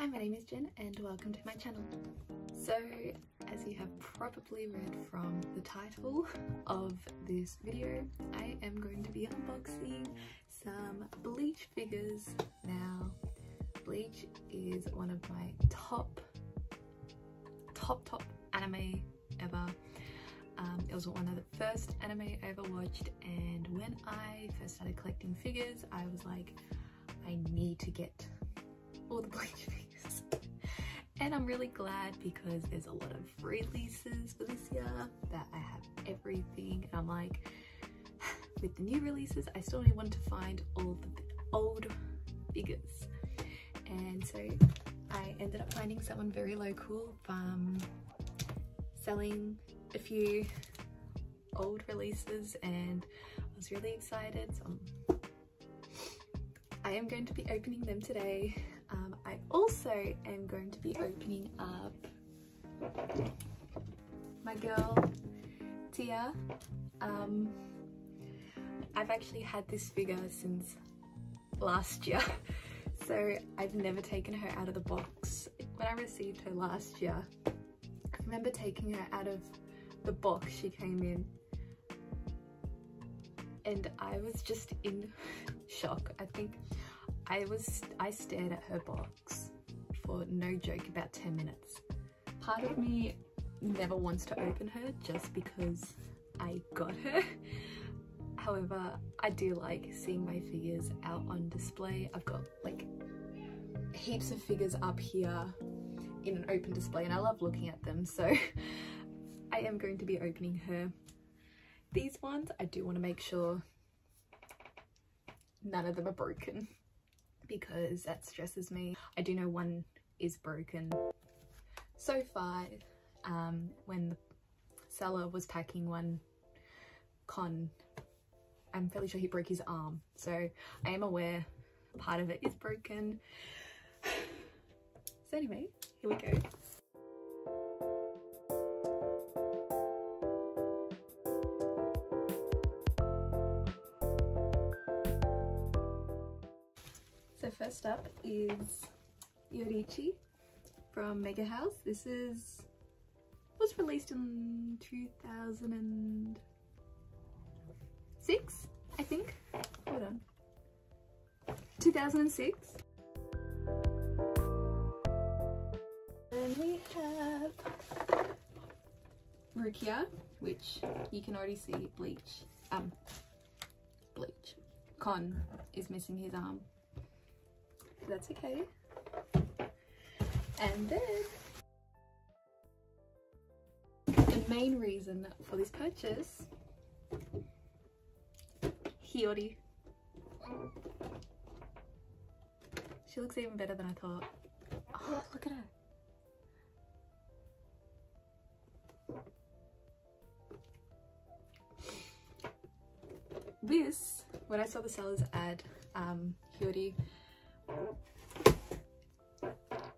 Hi, my name is Jen and welcome to my channel. So, as you have probably read from the title of this video, I am going to be unboxing some Bleach figures. Now, Bleach is one of my top anime ever. It was one of the first anime I ever watched, and when I first started collecting figures, I was like, I need to get all the Bleach figures. And I'm really glad because there's a lot of releases for this year that I have everything, and I'm like, with the new releases I still want to find all the old figures. And so I ended up finding someone very local selling a few old releases, and I was really excited. So I am going to be opening them today. I also am going to be opening up my girl Tia. I've actually had this figure since last year, so I've never taken her out of the box. When I received her last year, I remember taking her out of the box she came in, and I was just in shock. I think I stared at her box for no joke about 10 minutes. Part of me never wants to open her just because I got her. However, I do like seeing my figures out on display. I've got like heaps of figures up here in an open display and I love looking at them, so I am going to be opening her. These ones, I do want to make sure none of them are broken, because that stresses me. I do know one is broken. So far, when the seller was packing one con, I'm fairly sure he broke his arm. So I am aware part of it is broken. So anyway, here we go. So first up is Yoruichi from Mega House. This was released in 2006, I think. Hold on. 2006. And we have Rukia, which you can already see Bleach. Kon is missing his arm. That's okay. And then the main reason for this purchase, Hiyori. She looks even better than I thought. Oh, look at her. This, when I saw the seller's ad, Hiyori,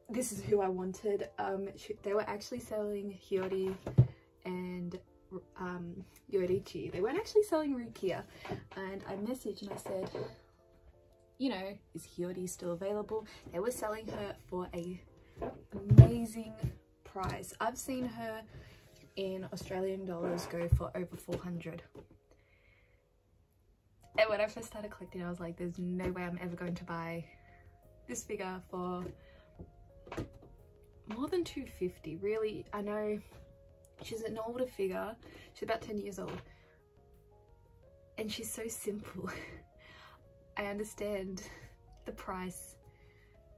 this is who I wanted. They were actually selling Hiyori and Yoruichi. They weren't actually selling Rukia, and I messaged and I said, you know, is Hiyori still available? They were selling her for a amazing price. I've seen her in Australian dollars go for over 400. And when I first started collecting, I was like, there's no way I'm ever going to buy this figure for more than 250. Really, I know she's an older figure. She's about 10 years old. And she's so simple. I understand the price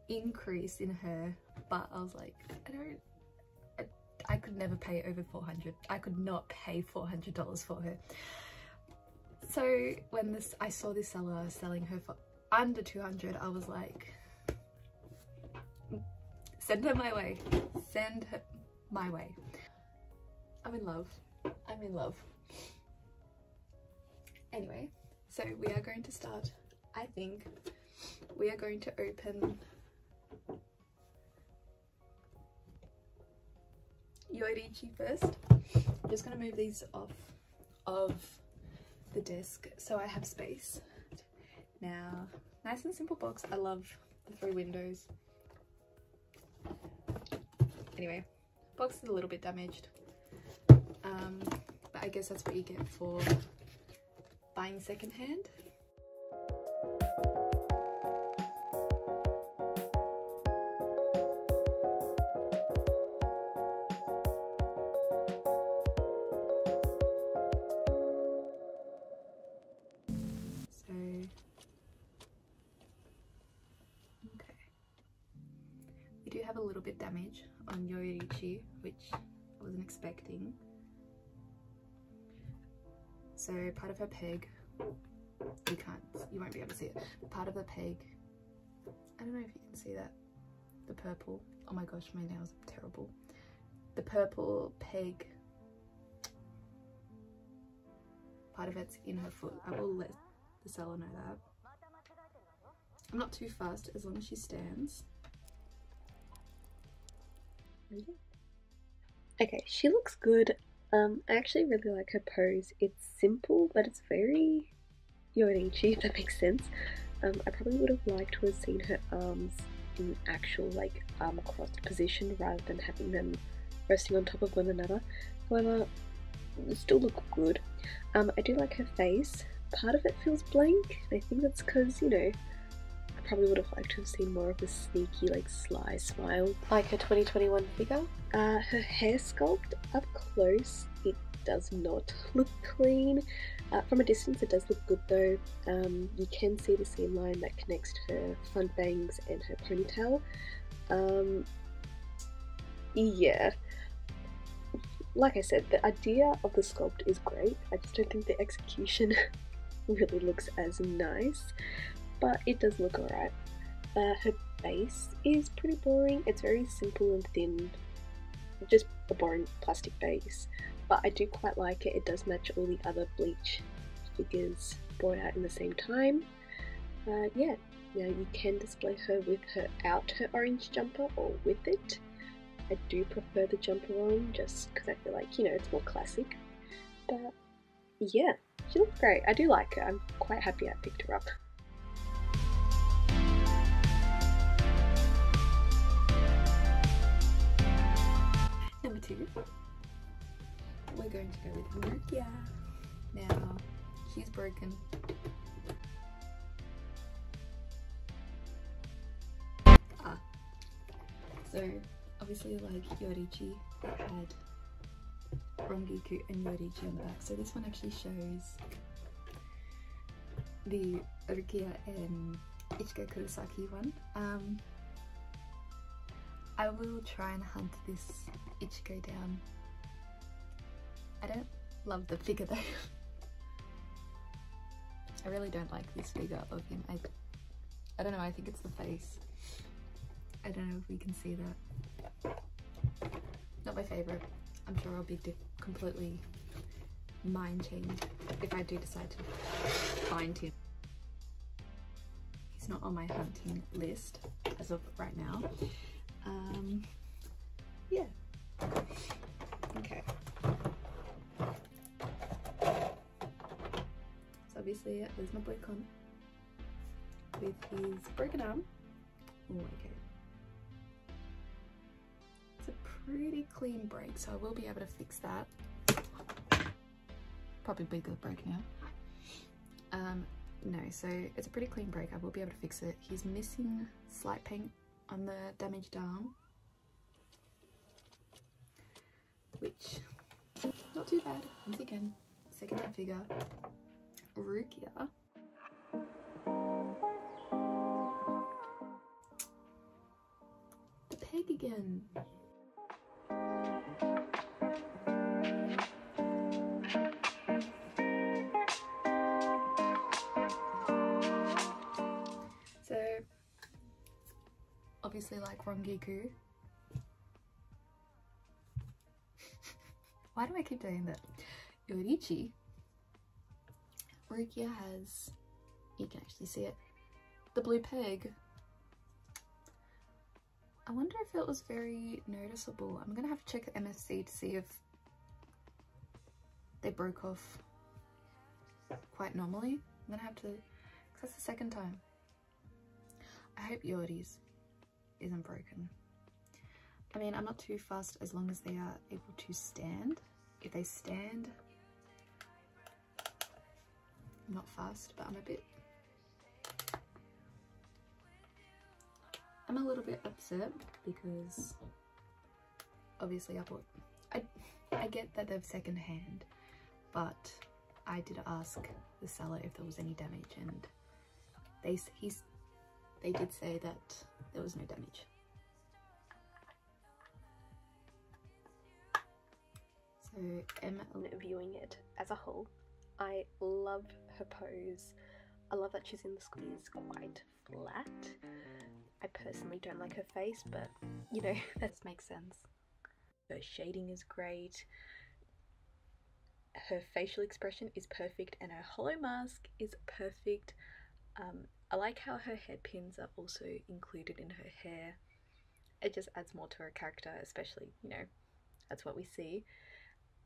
increase in her, but I was like, I could never pay over 400. I could not pay $400 for her. So when I saw this seller selling her for under 200, I was like, send her my way. Send her my way. I'm in love. I'm in love. Anyway, so we are going to start. I think we are going to open Yoruichi first. I'm just going to move these off of the desk so I have space. Now, nice and simple box. I love the 3 windows. Anyway, box is a little bit damaged. But I guess that's what you get for buying secondhand. So, okay. We do have a little bit damage on Yoruichi, which I wasn't expecting. So part of her peg, you won't be able to see it, but part of the peg, I don't know if you can see that, the purple, oh my gosh, my nails are terrible. The purple peg, part of it's in her foot. I will let the seller know that. I'm not too fast as long as she stands. Okay, she looks good. I actually really like her pose. It's simple, but it's very Yoruichi, if that makes sense. I probably would have liked to have seen her arms in actual like arm crossed position rather than having them resting on top of one another. However, they still look good. I do like her face. Part of it feels blank. I think that's because, you know, I probably would have liked to have seen more of a sneaky, like, sly smile. Like her 2021 figure. Her hair sculpt up close, it does not look clean. From a distance it does look good though. You can see the seam line that connects to her front bangs and her ponytail. Yeah. Like I said, the idea of the sculpt is great. I just don't think the execution really looks as nice, but it does look alright. Her base is pretty boring. It's very simple and thin, just a boring plastic base, but I do quite like it. It does match all the other Bleach figures brought out in the same time. Yeah, now you can display her without her orange jumper or with it. I do prefer the jumper on just because I feel like, you know, it's more classic. But yeah, she looks great. I do like her. I'm quite happy I picked her up. Number 2, we're going to go with Rukia. Now, she's broken. So obviously, like Yoruichi, it had Rangiku and Yoruichi on the back. So this one actually shows the Rukia and Ichigo Kurosaki one. I will try and hunt this Ichigo down. I don't love the figure though. I really don't like this figure of him. I don't know, I think it's the face. I don't know if we can see that. Not my favourite. I'm sure I'll be completely mind changed if I do decide to find him. He's not on my hunting list as of right now. Yeah. Okay. So obviously there's my boy Con with his broken arm. Oh, okay. It's a pretty clean break, so I will be able to fix that. Probably bigger break now. No, so it's a pretty clean break. I will be able to fix it. He's missing slight paint on the damaged arm, which not too bad. Once again, second hand figure, Rukia. The peg again. So obviously, like Rangiku. Why do I keep doing that? Yoruichi. Rukia has, you can actually see it, the blue peg. I wonder if it was very noticeable. I'm gonna have to check MSC to see if they broke off quite normally. I'm gonna have to, because that's the second time. I hope Yori's isn't broken. I mean, I'm not too fussed as long as they are able to stand. If they stand, I'm not fussed, but I'm a little bit upset because obviously I get that they're second hand, but I did ask the seller if there was any damage, and they did say that there was no damage. So viewing it as a whole, I love her pose. I love that she's in the squeeze quite flat. I personally don't like her face, but you know, that makes sense. Her shading is great. Her facial expression is perfect, and her hollow mask is perfect. I like how her hairpins are also included in her hair. It just adds more to her character, especially, you know, that's what we see.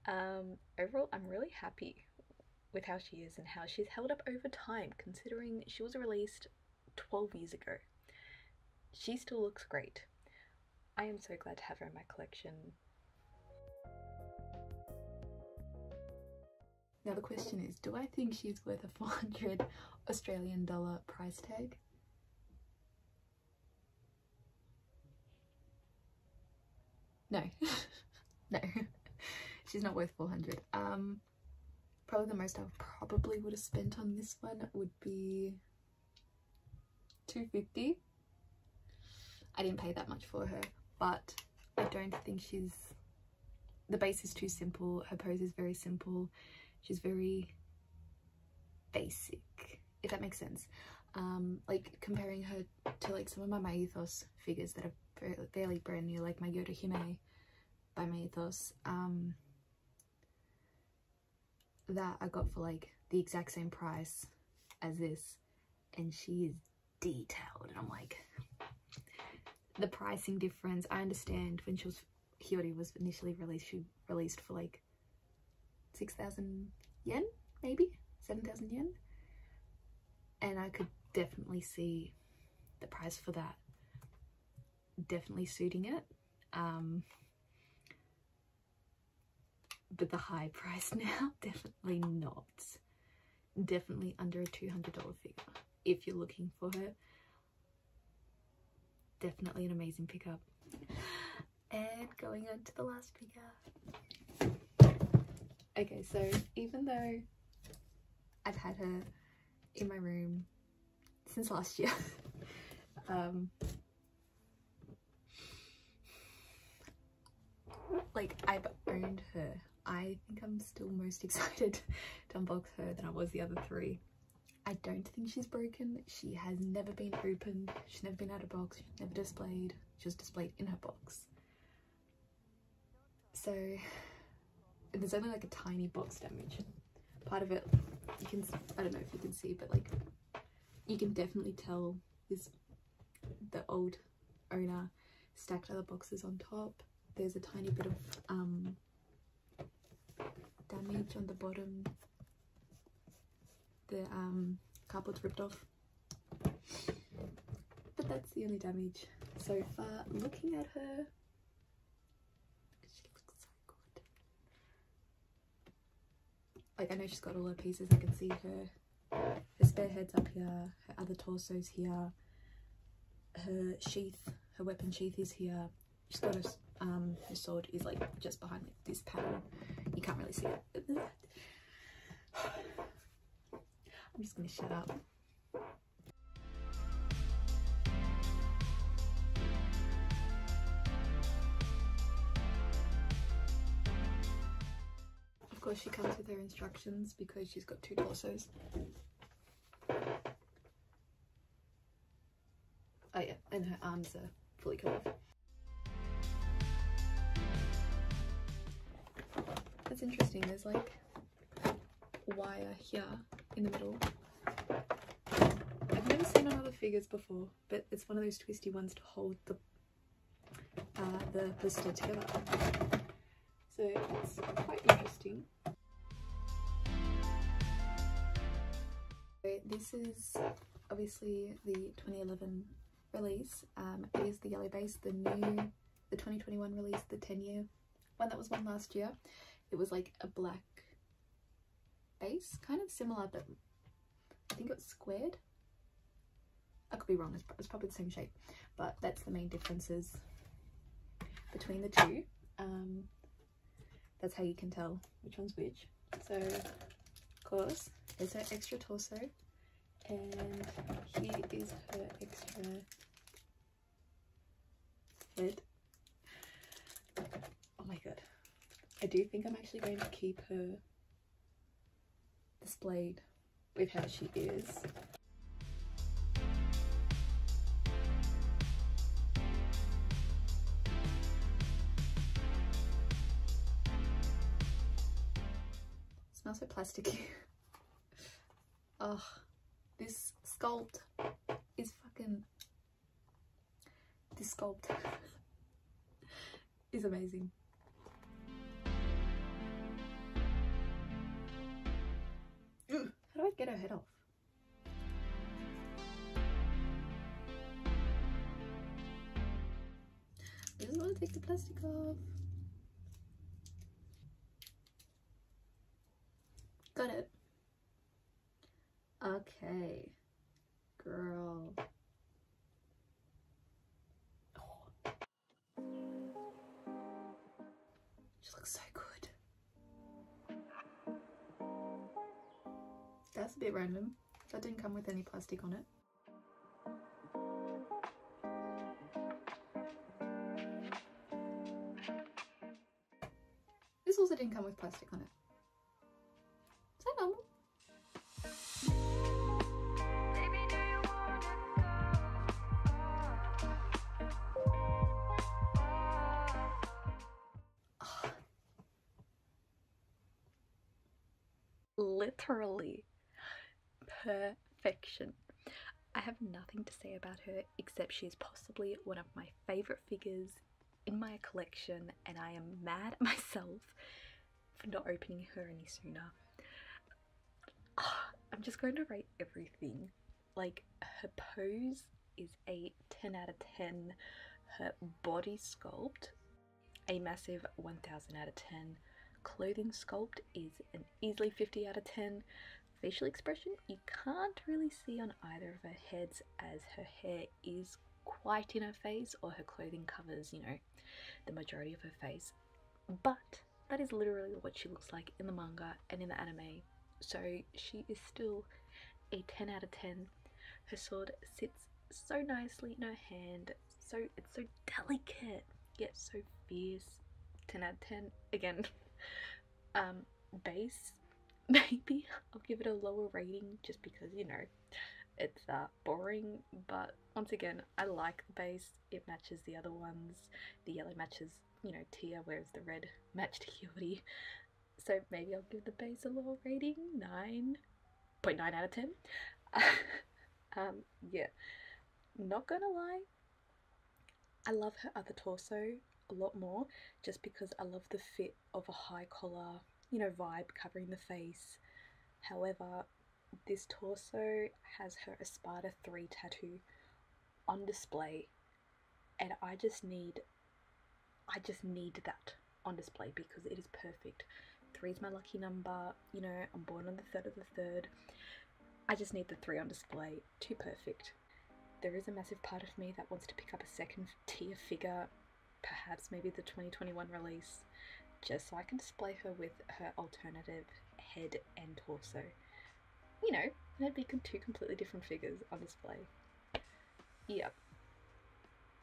Overall, I'm really happy with how she is and how she's held up over time, considering she was released 12 years ago. She still looks great. I am so glad to have her in my collection. Now the question is, do I think she's worth a 400 Australian dollar price tag? No. No. She's not worth 400. Probably the most I probably would have spent on this one would be $250. I didn't pay that much for her, but I don't think the base is too simple. Her pose is very simple. She's very basic, if that makes sense. Like comparing her to like some of my Myethos figures that are fairly brand new, like my Yoda Hime by Myethos, that I got for like the exact same price as this, and she is detailed, and I'm like, the pricing difference, I understand when Hiyori was initially released, she released for like 6,000 yen, maybe 7,000 yen, and I could definitely see the price for that definitely suiting it, but the high price now, definitely not. Definitely under a $200 figure if you're looking for her. Definitely an amazing pickup. And going on to the last figure. Okay, so even though I've had her in my room since last year, like I've owned her, I think I'm still most excited to unbox her than I was the other three. I don't think she's broken. She has never been opened. She's never been out of box. She's never displayed. She was displayed in her box. So there's only like a tiny box damage. Part of it, you can, I don't know if you can see, but like you can definitely tell is the old owner stacked other boxes on top. There's a tiny bit of damage on the bottom. The cardboard's ripped off, but that's the only damage so far. Looking at her, she looks so good. Like, I know she's got all her pieces. I can see her spare head's up here, her other torso's here, her sheath, her weapon sheath is here. She's got her sword is like just behind like this panel. You can't really see it. I'm just gonna shut up. Of course she comes with her instructions because she's got 2 torsos. Oh yeah, and her arms are fully cut off. That's interesting, there's like wire here in the middle. I've never seen on other figures before, but it's one of those twisty ones to hold the blister together. So it's quite interesting. So this is obviously the 2011 release. It is the yellow base, the the 2021 release, the 10-year one that was one last year. It was like a black base, kind of similar, but I think it was squared. I could be wrong, it's probably the same shape, but that's the main differences between the two. That's how you can tell which one's which. So of course there's her extra torso, and here is her extra head. Oh my god, I do think I'm actually going to keep her displayed with how she is. Smells so plasticky. Oh, this sculpt is fucking... This sculpt is amazing. How do I get her head off? I just want to take the plastic off. Got it. Okay, girl. Oh. She looks so good. That's a bit random. That didn't come with any plastic on it. This also didn't come with plastic on it. Is that normal? Oh. Literally perfection. I have nothing to say about her except she is possibly one of my favourite figures in my collection, and I am mad at myself for not opening her any sooner. I'm just going to rate everything. Like, her pose is a 10 out of 10. Her body sculpt, a massive 1000 out of 10. Clothing sculpt is an easily 50 out of 10. Facial expression, you can't really see on either of her heads as her hair is quite in her face, or her clothing covers, you know, the majority of her face. But that is literally what she looks like in the manga and in the anime. So she is still a 10 out of 10. Her sword sits so nicely in her hand. It's so delicate, yet so fierce. 10 out of 10 again. Base, maybe I'll give it a lower rating just because, you know, it's boring, but once again, I like the base. It matches the other ones. The yellow matches, you know, Tia, whereas the red matched Hiyori. So maybe I'll give the base a lower rating, 9.9 out of 10. Yeah, not gonna lie, I love her other torso a lot more, just because I love the fit of a high collar, you know, vibe covering the face. However, this torso has her Espada 3 tattoo on display, and I just need that on display because it is perfect. 3 is my lucky number, you know, I'm born on the 3rd of the 3rd. I just need the 3 on display. Too perfect. There is a massive part of me that wants to pick up a second tier figure, perhaps maybe the 2021 release, just so I can display her with her alternative head and torso. You know, that'd be 2 completely different figures on display. Yep.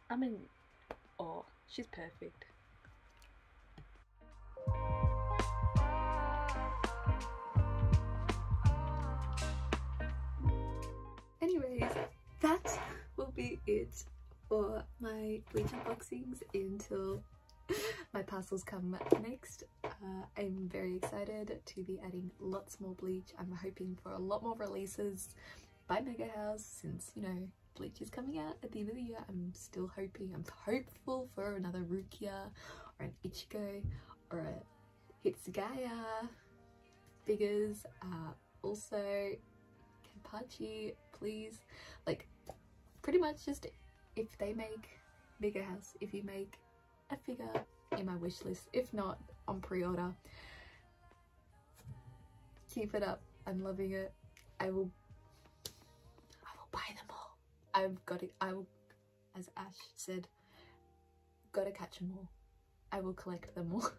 I'm in awe. She's perfect. Anyways, that will be it for my Bleach unboxings until my parcels come next. I'm very excited to be adding lots more Bleach. I'm hoping for a lot more releases by Mega House since, you know, Bleach is coming out at the end of the year. I'm still hoping, I'm hopeful for another Rukia or an Ichigo or a Hitsugaya figures. Also Kenpachi, please. Like, pretty much just if they make Mega House, if you make a figure in my wish list, if not on pre-order. Keep it up. I'm loving it. I will buy them all. I will, as Ash said, gotta catch them all. I will collect them all.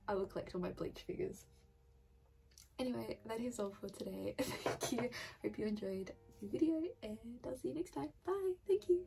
I will collect all my Bleach figures. Anyway, that is all for today. Thank you. Hope you enjoyed the video, and I'll see you next time. Bye. Thank you.